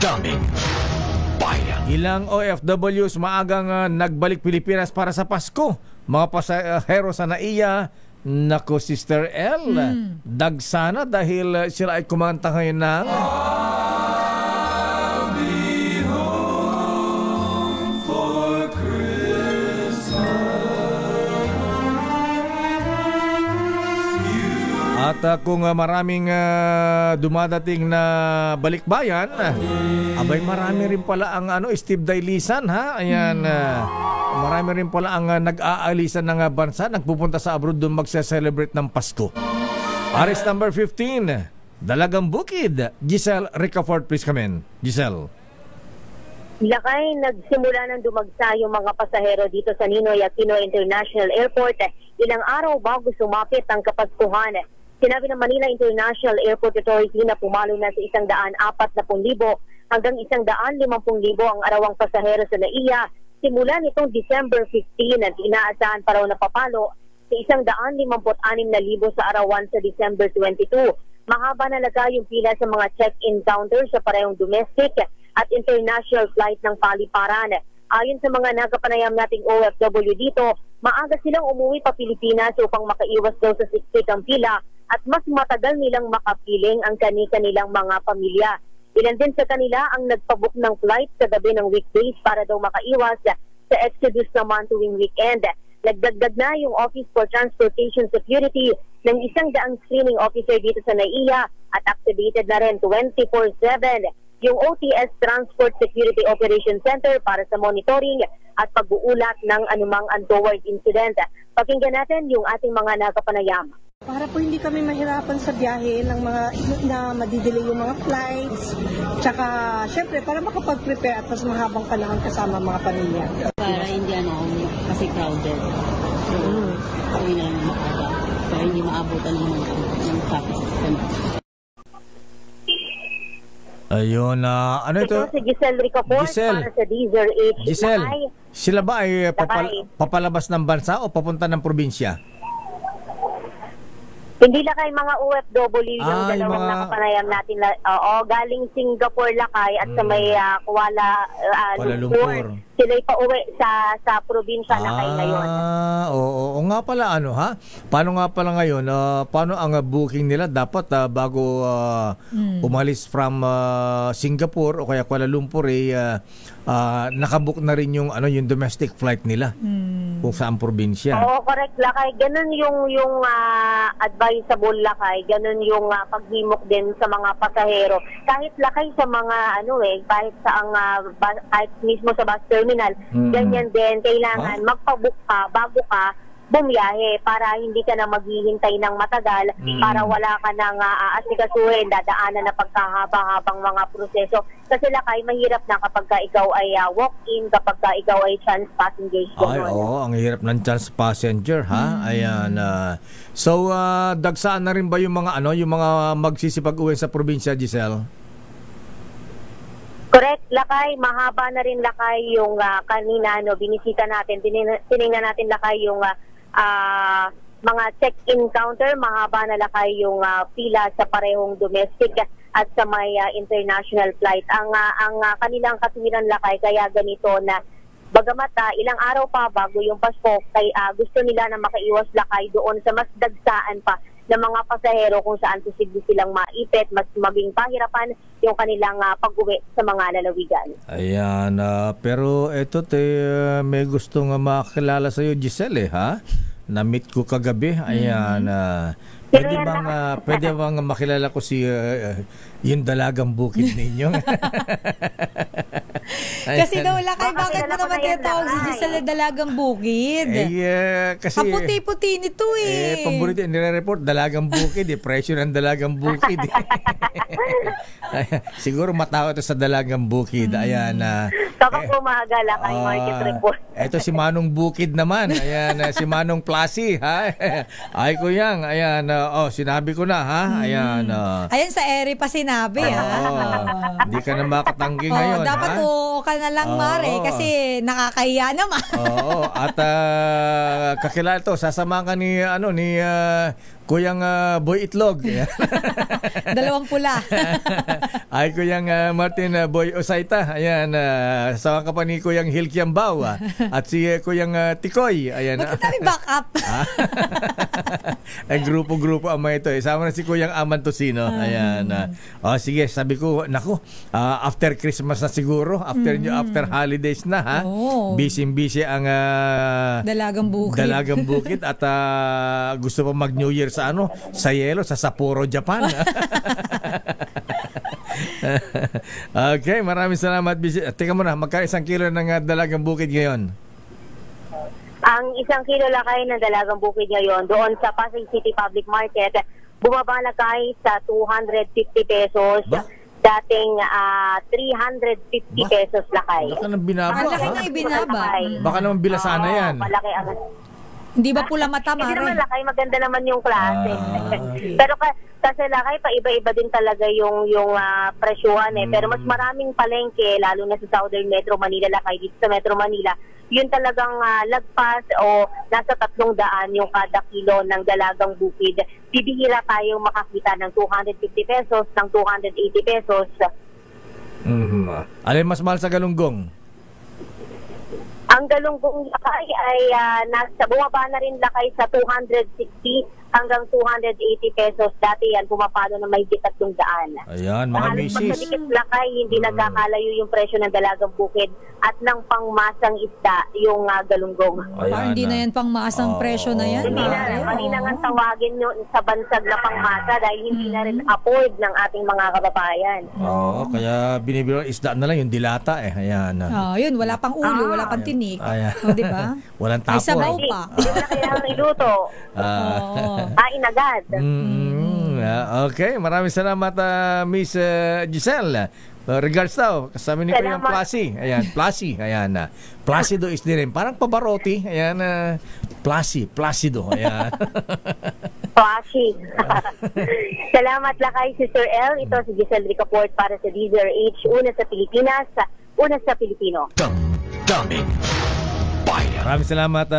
daming bayan. Ilang OFWs maagang nagbalik Pilipinas para sa Pasko. Mga pasahero sa NAIA, nako Sister L, dagsana dahil sila ay kumanta ngayon ng At kung maraming dumadating na balikbayan, abay marami rin pala ang Steve Dailisan, ha? Ayan, marami rin pala ang nag-aalisan ng bansa, nagpupunta sa abroad doon magse-celebrate ng Pasko. Artist number 15, Dalagang Bukid. Giselle Ricafort, please come in. Giselle. Lakay, nagsimula ng dumagsa yung mga pasahero dito sa Ninoy Aquino International Airport ilang araw bago sumapit ang Kapaskuhan. Sinabi ng Manila International Airport Authority na pumalo na sa 140,000 hanggang 150,000 ang arawang pasahero sa NAIA simula nitong December 15 at inaasahan pa raw na papalo sa 156,000 sa arawan sa December 22. Mahaba na laga yung pila sa mga check-in counter sa parehong domestic at international flight ng paliparan. Ayon sa mga nakapanayam nating OFW dito, maaga silang umuwi pa Pilipinas upang makaiwas daw sa siksik ang pila at mas matagal nilang makapiling ang kanilang mga pamilya. Ilan din sa kanila ang nagpabook ng flight sa gabi ng weekdays para daw makaiwas sa exodus naman tuwing weekend. Nagdagdag na yung Office for Transportation Security ng 100 screening officer dito sa NAIA at activated na rin 24/7 yung OTS Transport Security Operation Center para sa monitoring at pag-uulat ng anumang untoward incident. Pakinggan natin yung ating mga nakapanayam. Para po hindi kami mahirapan sa biyahe ng mga na madidelay yung mga flights. Tsaka, syempre, para makapag-prepare at mas mahabang panahon kasama mga pamilya. Para hindi kasi crowded. So, uwi na lang makaga. Para hindi maabutan ng traffic. Ayun, ano ito? Ito si Giselle Ricafort para sa Deezer H. Giselle, sila ba ay papalabas ng bansa o papunta ng probinsya? Hindi lakay mga OFW yung dalawang nakapanayam natin. Galing Singapore lakay at sa may Kuala Lumpur. Sila'y pauwi sa probinsya lakay ngayon. Oo nga pala Paano nga pala ngayon? Paano ang booking nila? Dapat bago umalis from Singapore o kaya Kuala Lumpur nakabook na rin yung domestic flight nila kung saan probinsya. Oo, correct lakay. Ganun yung advisable lakay. Ganun yung paghimok din sa mga pasahero. Kahit lakay sa mga kahit mismo sa bus terminal, ganyan din kailangan magpabook ka bago ka bumiyahe para hindi ka na maghihintay ng matagal, para wala ka nang aasikasuhin, dadaanan na pagkahaba-habang mga proseso. Kasi lakay, mahirap na kapag ka ikaw ay walk-in, kapag ka ikaw ay chance passenger. Ang hirap ng chance passenger, ha? Ayan. So, dagsaan na rin ba yung mga yung mga magsisipag-uwi sa probinsya, Giselle? Correct, lakay. Mahaba na rin lakay yung kanina binisita natin. Tinignan natin lakay yung mga check-in counter. Mahaba na lakay yung pila sa parehong domestic at sa may international flight. Ang kanilang katuwiran lakay kaya ganito na bagamat ilang araw pa bago yung Pasko, gusto nila na makaiwas lakay doon sa mas dagsaan pa ng mga pasahero kung saan posible silang maipit, mas maging pahirapan yung kanilang pag-uwi sa mga lalawigan. Ayan, pero eto may gusto nga makakilala sa'yo, Giselle, ha? Na-meet ko kagabi. Ayan, pwede bang makilala ko si yung Dalagang Bukid ninyo? Kasi daw lakay, bakit mo naman tinatawag si Giselle Dalagang Bukid? Kasi ang puti-puti nito paborito, nire-report Dalagang Bukid, presyo ng Dalagang Bukid. Siguro matawa ito sa Dalagang Bukid. Ayan. Kapag umaga lakay, market report. Ito si Manong Bukid naman. Ayan, si Manong Plasi, ha? Ay ko yang. Ayan, sinabi ko na, ha? Ayan. Ayan sa ere pa sinabi, Hindi ka na makatanggi ngayon, dapat ka na lang, Mare, kasi nakakahiya naman. At kakilala to, sasama ka ni Kuyang Boy Itlog. Dalawang pula. Ay, Kuyang Martin Boy Osaita. Ayan, sa ka pa ni Kuyang Hil Kiambao. At si Kuyang Tikoy. Ayan. Bakit namin back up? Ay, grupo-grupo ang mga ito. Sama na si Kuyang Aman Tosino. Ayan. Sige, sabi ko, naku, after Christmas na siguro, after holidays na, ha? Oh. Busy ang Dalagang Bukid. Dalagang Bukid at gusto pa mag-New Year sa sa Yelo, sa Sapporo, Japan. Okay, maraming salamat. Teka muna, magkano 1 kilo ng Dalagang Bukid ngayon? Ang 1 kilo lakay ng Dalagang Bukid ngayon doon sa Pasay City Public Market, bumaba na kahit sa 250 pesos. Ba? Dating 350 pesos lakay. Baka nang binaba. Ang laki na ibinaba. Baka naman bilasana yan. Malaki ang... Hindi ba pula mata, Hindi naman Mare? lakay, maganda naman yung klase. Okay. Pero kasi lakay, pa iba-iba din talaga yung presyuhan eh. Pero mas maraming palengke, lalo na sa Southern Metro Manila lakay, dito sa Metro Manila, yun talagang lagpas o nasa 300 yung kada kilo ng Dalagang Bukid. Bibihira tayong makakita ng 250 pesos, ng 280 pesos. Alin mas mahal sa galunggong? Ang galunggong lakay ay bumaba na rin lakay sa 260 hanggang 280 pesos. Dati yan, pumapalo na may 300. Ayan, mga misis. misis. Pagkatikit lakay, hindi nagkakalayo yung presyo ng Dalagang Bukid at ng pangmasang isda, yung galunggong. Parang hindi na yan pangmasang presyo na yan. Hindi na rin. Kanina nga tawagin nyo sa bansag na pangmasa dahil hindi na rin afford ng ating mga kababayan. Oo, kaya binibiro isda na lang yung dilata eh. Ayan. Yun, wala pang ulo, wala pang tinik. Ayan. Di ba? Walang May tapon. sabaw pa. Hindi na kailangan iluto. Kain agad. Okay, maraming salamat Miss Giselle. Regards daw, kasama ni ko yung Placy. Ayan, Placy. Ayan, Placido is din. Parang Pavarotti. Ayan, Placido. Ayan. Placy. Salamat lakay si Sir L. Ito si Giselle Ricaport para sa DZRH. Una sa Pilipinas, una sa Pilipino. Daming bayan. Maraming salamat